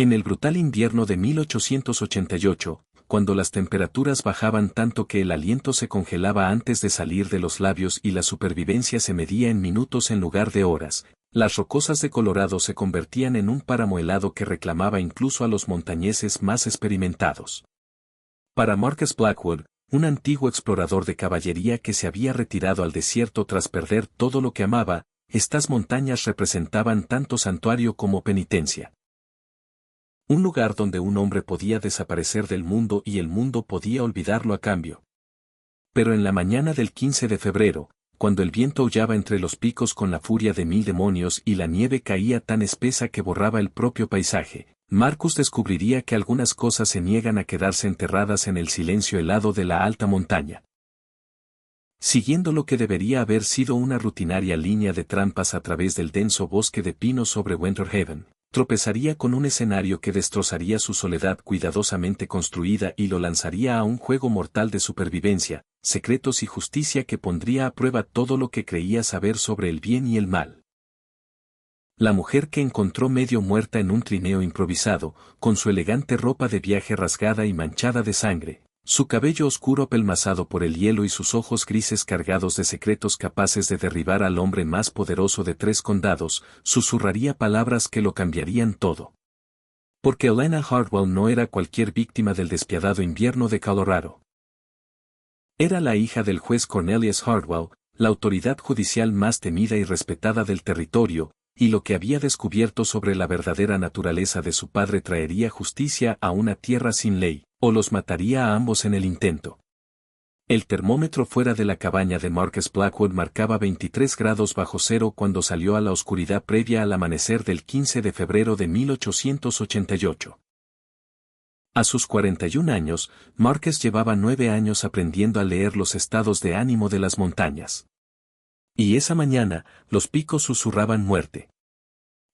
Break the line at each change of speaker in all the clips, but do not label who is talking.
En el brutal invierno de 1888, cuando las temperaturas bajaban tanto que el aliento se congelaba antes de salir de los labios y la supervivencia se medía en minutos en lugar de horas, las rocosas de Colorado se convertían en un páramo helado que reclamaba incluso a los montañeses más experimentados. Para Marcus Blackwood, un antiguo explorador de caballería que se había retirado al desierto tras perder todo lo que amaba, estas montañas representaban tanto santuario como penitencia. Un lugar donde un hombre podía desaparecer del mundo y el mundo podía olvidarlo a cambio. Pero en la mañana del 15 de febrero, cuando el viento aullaba entre los picos con la furia de 1000 demonios y la nieve caía tan espesa que borraba el propio paisaje, Marcus descubriría que algunas cosas se niegan a quedarse enterradas en el silencio helado de la alta montaña. Siguiendo lo que debería haber sido una rutinaria línea de trampas a través del denso bosque de pinos sobre Winter Haven, tropezaría con un escenario que destrozaría su soledad cuidadosamente construida y lo lanzaría a un juego mortal de supervivencia, secretos y justicia que pondría a prueba todo lo que creía saber sobre el bien y el mal. La mujer que encontró medio muerta en un trineo improvisado, con su elegante ropa de viaje rasgada y manchada de sangre, su cabello oscuro apelmazado por el hielo y sus ojos grises cargados de secretos capaces de derribar al hombre más poderoso de 3 condados, susurraría palabras que lo cambiarían todo. Porque Elena Hartwell no era cualquier víctima del despiadado invierno de Colorado. Era la hija del juez Cornelius Hartwell, la autoridad judicial más temida y respetada del territorio, y lo que había descubierto sobre la verdadera naturaleza de su padre traería justicia a una tierra sin ley, o los mataría a ambos en el intento. El termómetro fuera de la cabaña de Marcus Blackwood marcaba 23 grados bajo cero cuando salió a la oscuridad previa al amanecer del 15 de febrero de 1888. A sus 41 años, Marcus llevaba 9 años aprendiendo a leer los estados de ánimo de las montañas. Y esa mañana, los picos susurraban muerte.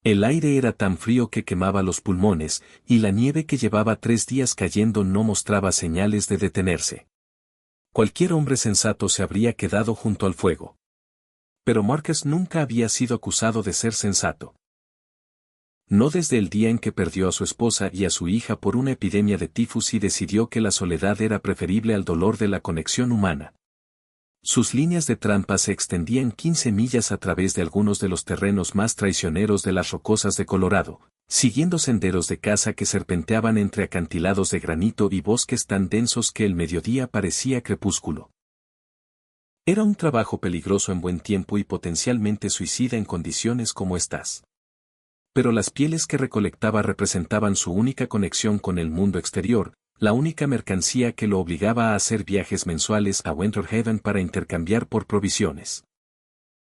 El aire era tan frío que quemaba los pulmones, y la nieve que llevaba 3 días cayendo no mostraba señales de detenerse. Cualquier hombre sensato se habría quedado junto al fuego. Pero Marcus nunca había sido acusado de ser sensato. No desde el día en que perdió a su esposa y a su hija por una epidemia de tifus y decidió que la soledad era preferible al dolor de la conexión humana. Sus líneas de trampa se extendían 15 millas a través de algunos de los terrenos más traicioneros de las rocosas de Colorado, siguiendo senderos de caza que serpenteaban entre acantilados de granito y bosques tan densos que el mediodía parecía crepúsculo. Era un trabajo peligroso en buen tiempo y potencialmente suicida en condiciones como estas. Pero las pieles que recolectaba representaban su única conexión con el mundo exterior, la única mercancía que lo obligaba a hacer viajes mensuales a Winter Haven para intercambiar por provisiones.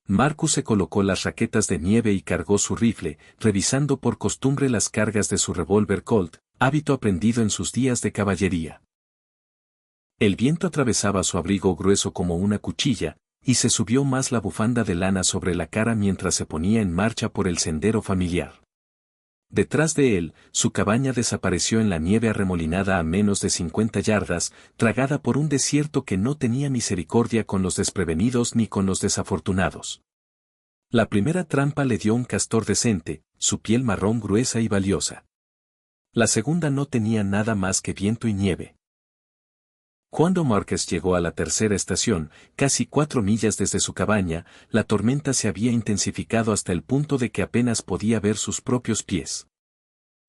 Marcus se colocó las raquetas de nieve y cargó su rifle, revisando por costumbre las cargas de su revólver Colt, hábito aprendido en sus días de caballería. El viento atravesaba su abrigo grueso como una cuchilla, y se subió más la bufanda de lana sobre la cara mientras se ponía en marcha por el sendero familiar. Detrás de él, su cabaña desapareció en la nieve arremolinada a menos de 50 yardas, tragada por un desierto que no tenía misericordia con los desprevenidos ni con los desafortunados. La primera trampa le dio un castor decente, su piel marrón gruesa y valiosa. La segunda no tenía nada más que viento y nieve. Cuando Marcus llegó a la tercera estación, casi 4 millas desde su cabaña, la tormenta se había intensificado hasta el punto de que apenas podía ver sus propios pies.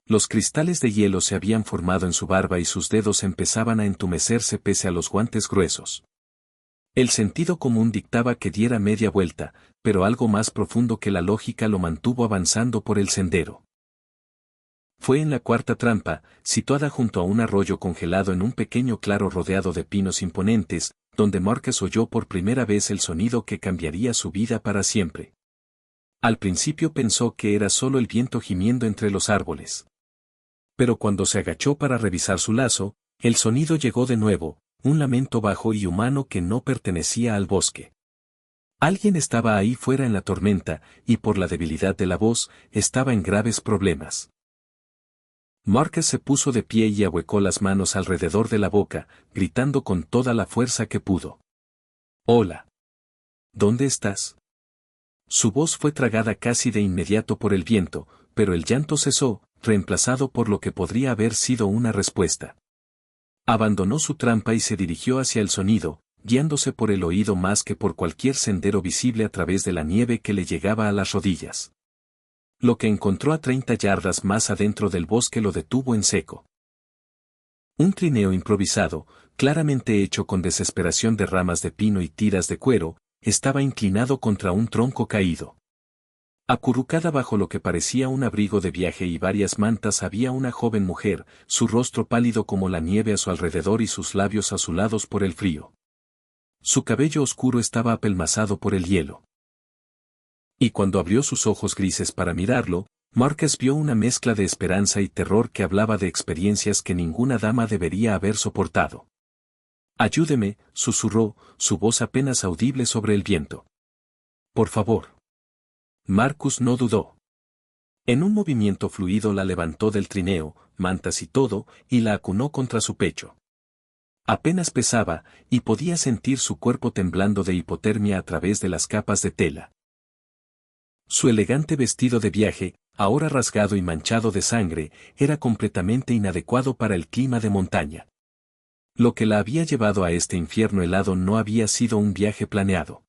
Los cristales de hielo se habían formado en su barba y sus dedos empezaban a entumecerse pese a los guantes gruesos. El sentido común dictaba que diera media vuelta, pero algo más profundo que la lógica lo mantuvo avanzando por el sendero. Fue en la cuarta trampa, situada junto a un arroyo congelado en un pequeño claro rodeado de pinos imponentes, donde Marcus oyó por primera vez el sonido que cambiaría su vida para siempre. Al principio pensó que era solo el viento gimiendo entre los árboles. Pero cuando se agachó para revisar su lazo, el sonido llegó de nuevo, un lamento bajo y humano que no pertenecía al bosque. Alguien estaba ahí fuera en la tormenta, y por la debilidad de la voz, estaba en graves problemas. Marcus se puso de pie y ahuecó las manos alrededor de la boca, gritando con toda la fuerza que pudo. «Hola. ¿Dónde estás?» Su voz fue tragada casi de inmediato por el viento, pero el llanto cesó, reemplazado por lo que podría haber sido una respuesta. Abandonó su trampa y se dirigió hacia el sonido, guiándose por el oído más que por cualquier sendero visible a través de la nieve que le llegaba a las rodillas. Lo que encontró a 30 yardas más adentro del bosque lo detuvo en seco. Un trineo improvisado, claramente hecho con desesperación de ramas de pino y tiras de cuero, estaba inclinado contra un tronco caído. Acurrucada bajo lo que parecía un abrigo de viaje y varias mantas había una joven mujer, su rostro pálido como la nieve a su alrededor y sus labios azulados por el frío. Su cabello oscuro estaba apelmazado por el hielo. Y cuando abrió sus ojos grises para mirarlo, Marcus vio una mezcla de esperanza y terror que hablaba de experiencias que ninguna dama debería haber soportado. «Ayúdeme», susurró, su voz apenas audible sobre el viento. «Por favor». Marcus no dudó. En un movimiento fluido la levantó del trineo, mantas y todo, y la acunó contra su pecho. Apenas pesaba, y podía sentir su cuerpo temblando de hipotermia a través de las capas de tela. Su elegante vestido de viaje, ahora rasgado y manchado de sangre, era completamente inadecuado para el clima de montaña. Lo que la había llevado a este infierno helado no había sido un viaje planeado.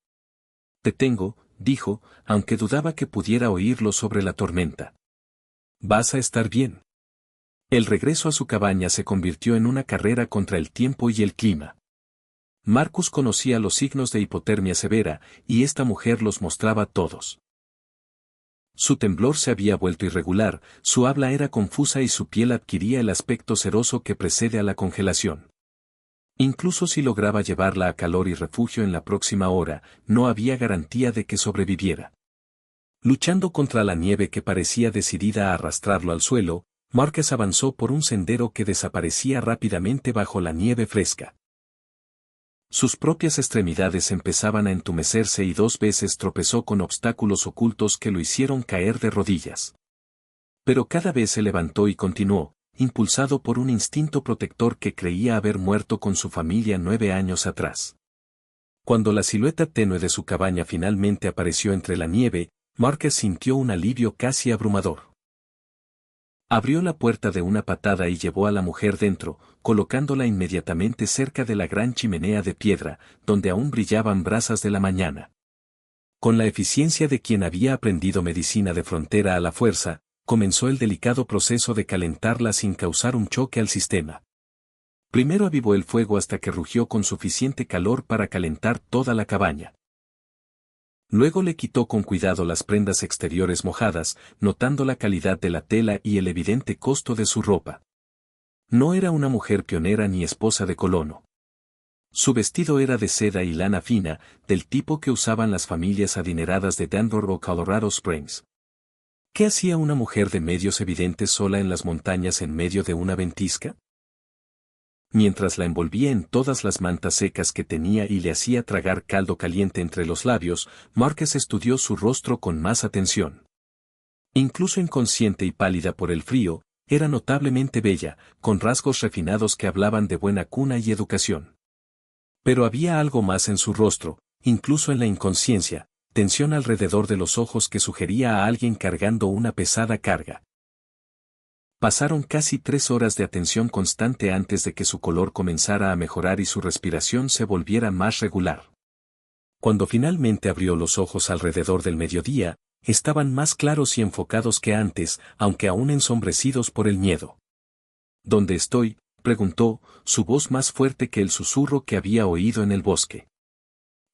«Te tengo», dijo, aunque dudaba que pudiera oírlo sobre la tormenta. «Vas a estar bien». El regreso a su cabaña se convirtió en una carrera contra el tiempo y el clima. Marcus conocía los signos de hipotermia severa, y esta mujer los mostraba todos. Su temblor se había vuelto irregular, su habla era confusa y su piel adquiría el aspecto ceroso que precede a la congelación. Incluso si lograba llevarla a calor y refugio en la próxima hora, no había garantía de que sobreviviera. Luchando contra la nieve que parecía decidida a arrastrarlo al suelo, Marcus avanzó por un sendero que desaparecía rápidamente bajo la nieve fresca. Sus propias extremidades empezaban a entumecerse y 2 veces tropezó con obstáculos ocultos que lo hicieron caer de rodillas. Pero cada vez se levantó y continuó, impulsado por un instinto protector que creía haber muerto con su familia 9 años atrás. Cuando la silueta tenue de su cabaña finalmente apareció entre la nieve, Marcus sintió un alivio casi abrumador. Abrió la puerta de una patada y llevó a la mujer dentro, colocándola inmediatamente cerca de la gran chimenea de piedra, donde aún brillaban brasas de la mañana. Con la eficiencia de quien había aprendido medicina de frontera a la fuerza, comenzó el delicado proceso de calentarla sin causar un choque al sistema. Primero avivó el fuego hasta que rugió con suficiente calor para calentar toda la cabaña. Luego le quitó con cuidado las prendas exteriores mojadas, notando la calidad de la tela y el evidente costo de su ropa. No era una mujer pionera ni esposa de colono. Su vestido era de seda y lana fina, del tipo que usaban las familias adineradas de Denver o Colorado Springs. ¿Qué hacía una mujer de medios evidentes sola en las montañas en medio de una ventisca? Mientras la envolvía en todas las mantas secas que tenía y le hacía tragar caldo caliente entre los labios, Marcus estudió su rostro con más atención. Incluso inconsciente y pálida por el frío, era notablemente bella, con rasgos refinados que hablaban de buena cuna y educación. Pero había algo más en su rostro, incluso en la inconsciencia, tensión alrededor de los ojos que sugería a alguien cargando una pesada carga. Pasaron casi 3 horas de atención constante antes de que su color comenzara a mejorar y su respiración se volviera más regular. Cuando finalmente abrió los ojos alrededor del mediodía, estaban más claros y enfocados que antes, aunque aún ensombrecidos por el miedo. ¿Dónde estoy?, preguntó, su voz más fuerte que el susurro que había oído en el bosque.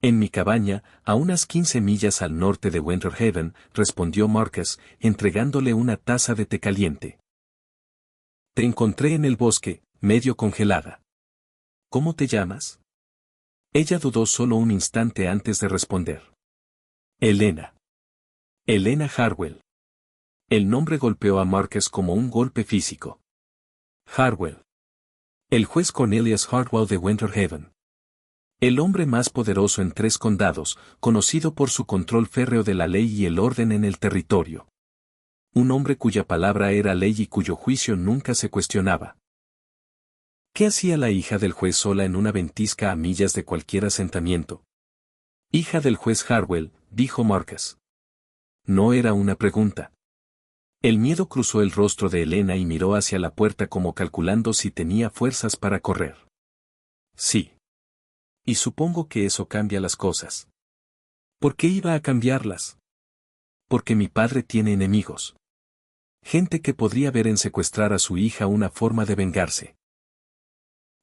«En mi cabaña, a unas 15 millas al norte de Winter Haven», respondió Marcus, entregándole una taza de té caliente. «Te encontré en el bosque, medio congelada. ¿Cómo te llamas?» Ella dudó solo un instante antes de responder. «Elena. Elena Harwell». El nombre golpeó a Marcus como un golpe físico. Harwell. El juez Cornelius Hartwell de Winter Haven. El hombre más poderoso en 3 condados, conocido por su control férreo de la ley y el orden en el territorio. Un hombre cuya palabra era ley y cuyo juicio nunca se cuestionaba. ¿Qué hacía la hija del juez sola en una ventisca a millas de cualquier asentamiento? «Hija del juez Harwell», dijo Marcus. No era una pregunta. El miedo cruzó el rostro de Elena y miró hacia la puerta como calculando si tenía fuerzas para correr. Sí. Y supongo que eso cambia las cosas. ¿Por qué iba a cambiarlas? Porque mi padre tiene enemigos. Gente que podría ver en secuestrar a su hija una forma de vengarse.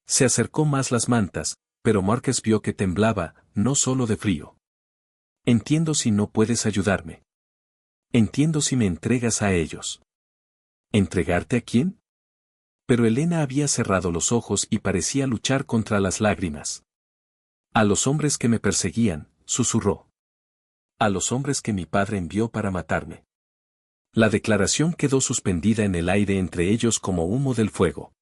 Se acercó más las mantas, pero Marcus vio que temblaba, no solo de frío. Entiendo si no puedes ayudarme. Entiendo si me entregas a ellos. ¿Entregarte a quién? Pero Elena había cerrado los ojos y parecía luchar contra las lágrimas. A los hombres que me perseguían, susurró. A los hombres que mi padre envió para matarme. La declaración quedó suspendida en el aire entre ellos como humo del fuego.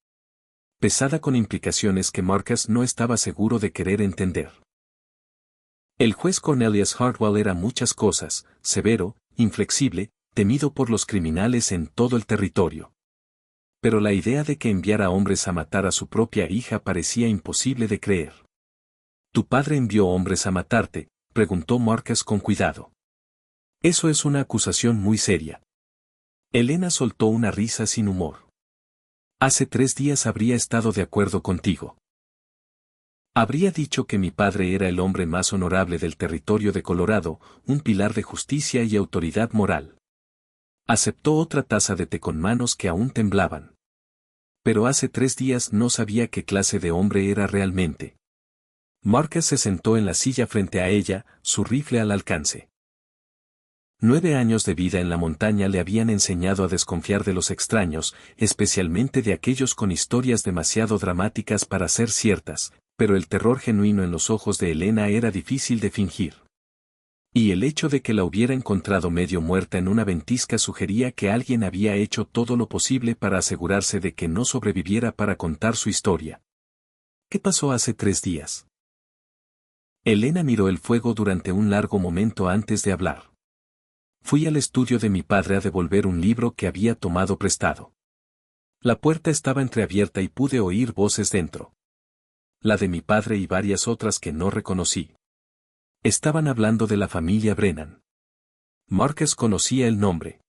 Pesada con implicaciones que Marcus no estaba seguro de querer entender. El juez Cornelius Hartwell era muchas cosas, severo, inflexible, temido por los criminales en todo el territorio. Pero la idea de que enviara hombres a matar a su propia hija parecía imposible de creer. ¿Tu padre envió hombres a matarte?, preguntó Marcus con cuidado. Eso es una acusación muy seria. Elena soltó una risa sin humor. Hace 3 días habría estado de acuerdo contigo. Habría dicho que mi padre era el hombre más honorable del territorio de Colorado, un pilar de justicia y autoridad moral. Aceptó otra taza de té con manos que aún temblaban. Pero hace 3 días no sabía qué clase de hombre era realmente. Marcus se sentó en la silla frente a ella, su rifle al alcance. 9 años de vida en la montaña le habían enseñado a desconfiar de los extraños, especialmente de aquellos con historias demasiado dramáticas para ser ciertas, pero el terror genuino en los ojos de Elena era difícil de fingir. Y el hecho de que la hubiera encontrado medio muerta en una ventisca sugería que alguien había hecho todo lo posible para asegurarse de que no sobreviviera para contar su historia. ¿Qué pasó hace 3 días? Elena miró el fuego durante un largo momento antes de hablar. Fui al estudio de mi padre a devolver un libro que había tomado prestado. La puerta estaba entreabierta y pude oír voces dentro. La de mi padre y varias otras que no reconocí. Estaban hablando de la familia Brennan. Marcus conocía el nombre.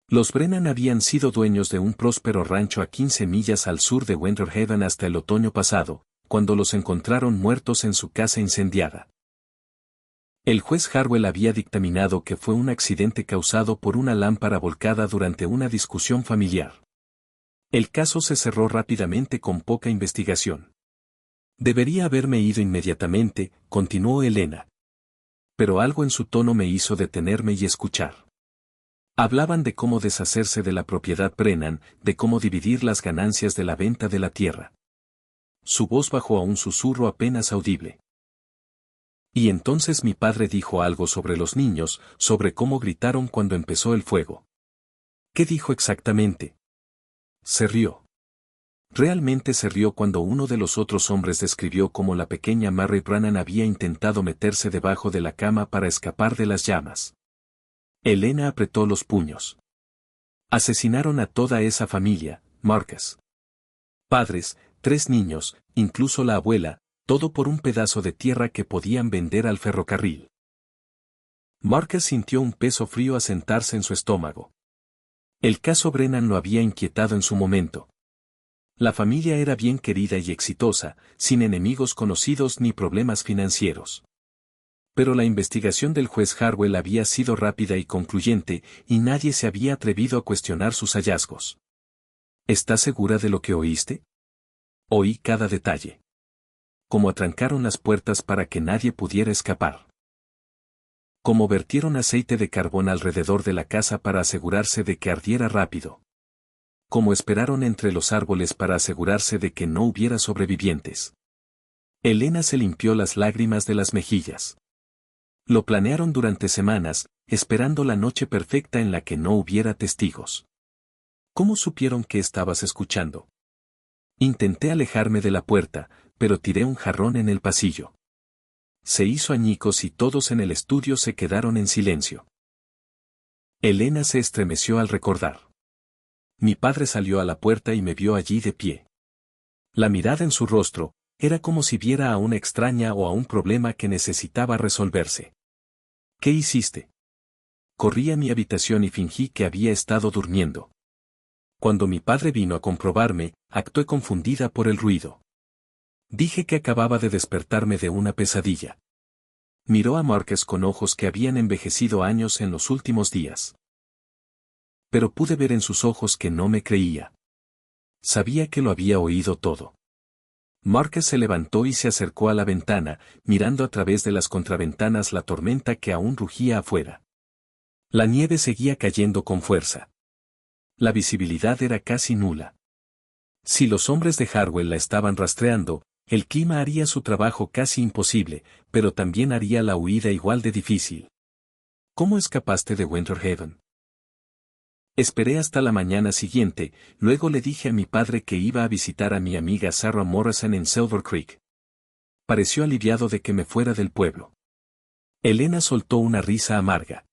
Los Brennan habían sido dueños de un próspero rancho a 15 millas al sur de Winter Haven hasta el otoño pasado, cuando los encontraron muertos en su casa incendiada. El juez Hartwell había dictaminado que fue un accidente causado por una lámpara volcada durante una discusión familiar. El caso se cerró rápidamente con poca investigación. Debería haberme ido inmediatamente, continuó Elena. Pero algo en su tono me hizo detenerme y escuchar. Hablaban de cómo deshacerse de la propiedad Brennan, de cómo dividir las ganancias de la venta de la tierra. Su voz bajó a un susurro apenas audible. Y entonces mi padre dijo algo sobre los niños, sobre cómo gritaron cuando empezó el fuego. ¿Qué dijo exactamente? Se rió. Realmente se rió cuando uno de los otros hombres describió cómo la pequeña Mary Brannan había intentado meterse debajo de la cama para escapar de las llamas. Elena apretó los puños. Asesinaron a toda esa familia, Marcus. Padres, 3 niños, incluso la abuela, todo por un pedazo de tierra que podían vender al ferrocarril. Marcus sintió un peso frío asentarse en su estómago. El caso Brennan lo había inquietado en su momento. La familia era bien querida y exitosa, sin enemigos conocidos ni problemas financieros. Pero la investigación del juez Hartwell había sido rápida y concluyente, y nadie se había atrevido a cuestionar sus hallazgos. ¿Estás segura de lo que oíste? Oí cada detalle. Cómo atrancaron las puertas para que nadie pudiera escapar. Cómo vertieron aceite de carbón alrededor de la casa para asegurarse de que ardiera rápido. Cómo esperaron entre los árboles para asegurarse de que no hubiera sobrevivientes. Elena se limpió las lágrimas de las mejillas. Lo planearon durante semanas, esperando la noche perfecta en la que no hubiera testigos. ¿Cómo supieron que estabas escuchando? Intenté alejarme de la puerta, pero tiré un jarrón en el pasillo. Se hizo añicos y todos en el estudio se quedaron en silencio. Elena se estremeció al recordar. Mi padre salió a la puerta y me vio allí de pie. La mirada en su rostro, era como si viera a una extraña o a un problema que necesitaba resolverse. ¿Qué hiciste? Corrí a mi habitación y fingí que había estado durmiendo. Cuando mi padre vino a comprobarme, actué confundida por el ruido. Dije que acababa de despertarme de una pesadilla. Miró a Marcus con ojos que habían envejecido años en los últimos días. Pero pude ver en sus ojos que no me creía. Sabía que lo había oído todo. Marcus se levantó y se acercó a la ventana, mirando a través de las contraventanas la tormenta que aún rugía afuera. La nieve seguía cayendo con fuerza. La visibilidad era casi nula. Si los hombres de Harwell la estaban rastreando, el clima haría su trabajo casi imposible, pero también haría la huida igual de difícil. ¿Cómo escapaste de Winter Haven? Esperé hasta la mañana siguiente, luego le dije a mi padre que iba a visitar a mi amiga Sarah Morrison en Silver Creek. Pareció aliviado de que me fuera del pueblo. Elena soltó una risa amarga.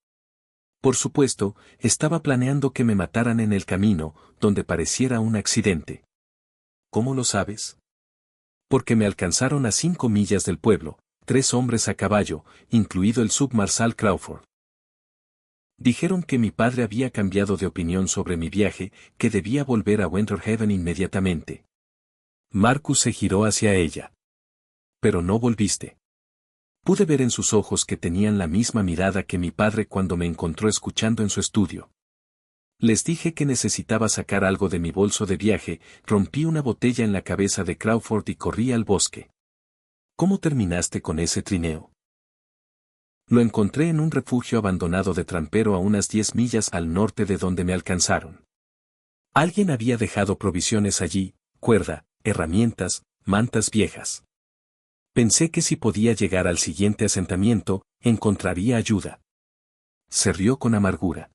Por supuesto, estaba planeando que me mataran en el camino, donde pareciera un accidente. ¿Cómo lo sabes? Porque me alcanzaron a 5 millas del pueblo, 3 hombres a caballo, incluido el submarshal Crawford. Dijeron que mi padre había cambiado de opinión sobre mi viaje, que debía volver a Winter Haven inmediatamente. Marcus se giró hacia ella. Pero no volviste. Pude ver en sus ojos que tenían la misma mirada que mi padre cuando me encontró escuchando en su estudio. Les dije que necesitaba sacar algo de mi bolso de viaje, rompí una botella en la cabeza de Crawford y corrí al bosque. ¿Cómo terminaste con ese trineo? Lo encontré en un refugio abandonado de trampero a unas 10 millas al norte de donde me alcanzaron. Alguien había dejado provisiones allí, cuerda, herramientas, mantas viejas. Pensé que si podía llegar al siguiente asentamiento, encontraría ayuda. Se rió con amargura.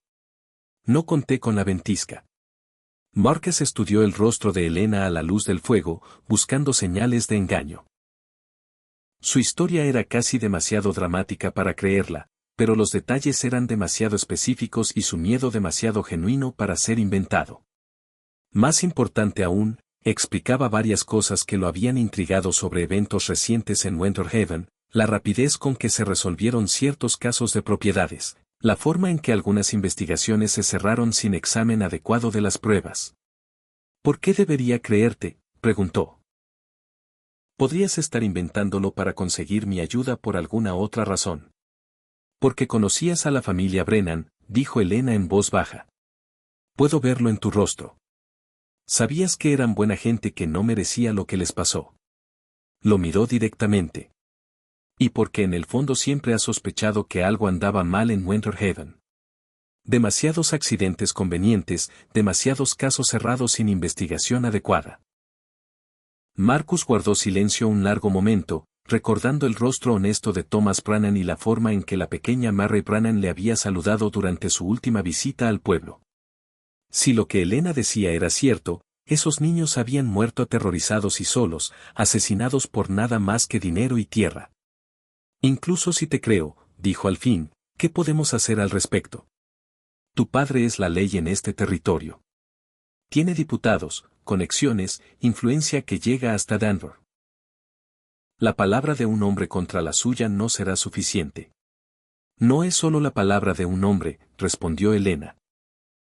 No conté con la ventisca. Marcus estudió el rostro de Elena a la luz del fuego, buscando señales de engaño. Su historia era casi demasiado dramática para creerla, pero los detalles eran demasiado específicos y su miedo demasiado genuino para ser inventado. Más importante aún, explicaba varias cosas que lo habían intrigado sobre eventos recientes en Winter Haven, la rapidez con que se resolvieron ciertos casos de propiedades, la forma en que algunas investigaciones se cerraron sin examen adecuado de las pruebas. ¿Por qué debería creerte?, preguntó. Podrías estar inventándolo para conseguir mi ayuda por alguna otra razón. Porque conocías a la familia Brennan, dijo Elena en voz baja. Puedo verlo en tu rostro. Sabías que eran buena gente que no merecía lo que les pasó. Lo miró directamente. Y porque en el fondo siempre has sospechado que algo andaba mal en Winter Haven. Demasiados accidentes convenientes, demasiados casos cerrados sin investigación adecuada. Marcus guardó silencio un largo momento, recordando el rostro honesto de Thomas Brannan y la forma en que la pequeña Mary Brannan le había saludado durante su última visita al pueblo. Si lo que Elena decía era cierto, esos niños habían muerto aterrorizados y solos, asesinados por nada más que dinero y tierra. Incluso si te creo, dijo al fin, ¿qué podemos hacer al respecto? Tu padre es la ley en este territorio. Tiene diputados, conexiones, influencia que llega hasta Denver. La palabra de un hombre contra la suya no será suficiente. No es solo la palabra de un hombre, respondió Elena.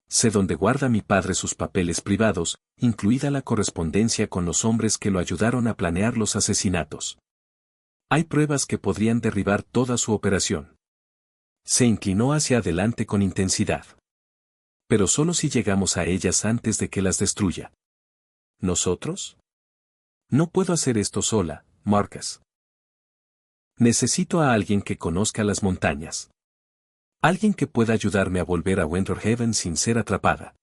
Sé dónde guarda mi padre sus papeles privados, incluida la correspondencia con los hombres que lo ayudaron a planear los asesinatos. Hay pruebas que podrían derribar toda su operación. Se inclinó hacia adelante con intensidad. Pero solo si llegamos a ellas antes de que las destruya. ¿Nosotros? No puedo hacer esto sola, Marcus. Necesito a alguien que conozca las montañas. Alguien que pueda ayudarme a volver a Winter Haven sin ser atrapada.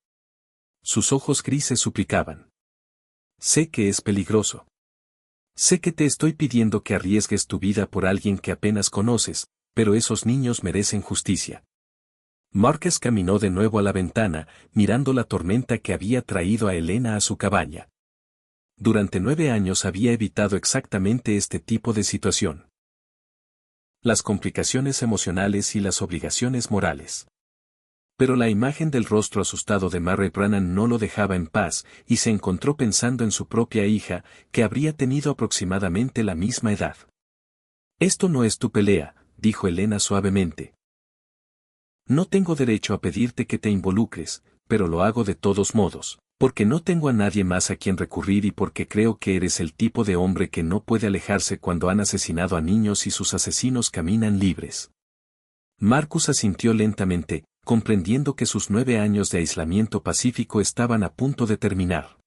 Sus ojos grises suplicaban. Sé que es peligroso. Sé que te estoy pidiendo que arriesgues tu vida por alguien que apenas conoces, pero esos niños merecen justicia. Marcus caminó de nuevo a la ventana, mirando la tormenta que había traído a Elena a su cabaña. Durante 9 años había evitado exactamente este tipo de situación. Las complicaciones emocionales y las obligaciones morales. Pero la imagen del rostro asustado de Mary Brannan no lo dejaba en paz, y se encontró pensando en su propia hija, que habría tenido aproximadamente la misma edad. Esto no es tu pelea, dijo Elena suavemente. No tengo derecho a pedirte que te involucres, pero lo hago de todos modos, porque no tengo a nadie más a quien recurrir y porque creo que eres el tipo de hombre que no puede alejarse cuando han asesinado a niños y sus asesinos caminan libres. Marcus asintió lentamente, comprendiendo que sus 9 años de aislamiento pacífico estaban a punto de terminar.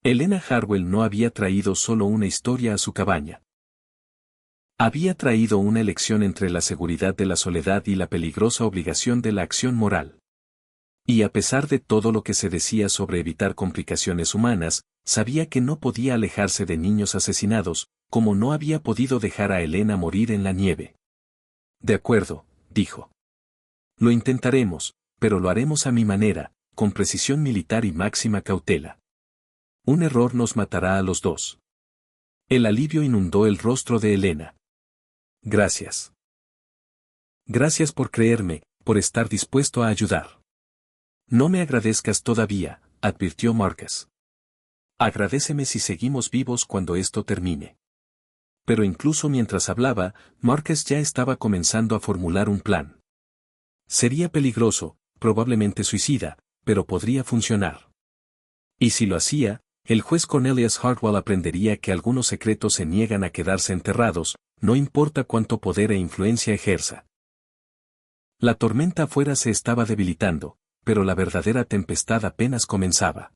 Elena Harwell no había traído solo una historia a su cabaña. Había traído una elección entre la seguridad de la soledad y la peligrosa obligación de la acción moral. Y a pesar de todo lo que se decía sobre evitar complicaciones humanas, sabía que no podía alejarse de niños asesinados, como no había podido dejar a Elena morir en la nieve. De acuerdo, dijo. Lo intentaremos, pero lo haremos a mi manera, con precisión militar y máxima cautela. Un error nos matará a los dos. El alivio inundó el rostro de Elena. Gracias. Gracias por creerme, por estar dispuesto a ayudar. No me agradezcas todavía, advirtió Marcus. Agradéceme si seguimos vivos cuando esto termine. Pero incluso mientras hablaba, Marcus ya estaba comenzando a formular un plan. Sería peligroso, probablemente suicida, pero podría funcionar. Y si lo hacía, el juez Cornelius Hartwell aprendería que algunos secretos se niegan a quedarse enterrados, no importa cuánto poder e influencia ejerza. La tormenta afuera se estaba debilitando, pero la verdadera tempestad apenas comenzaba.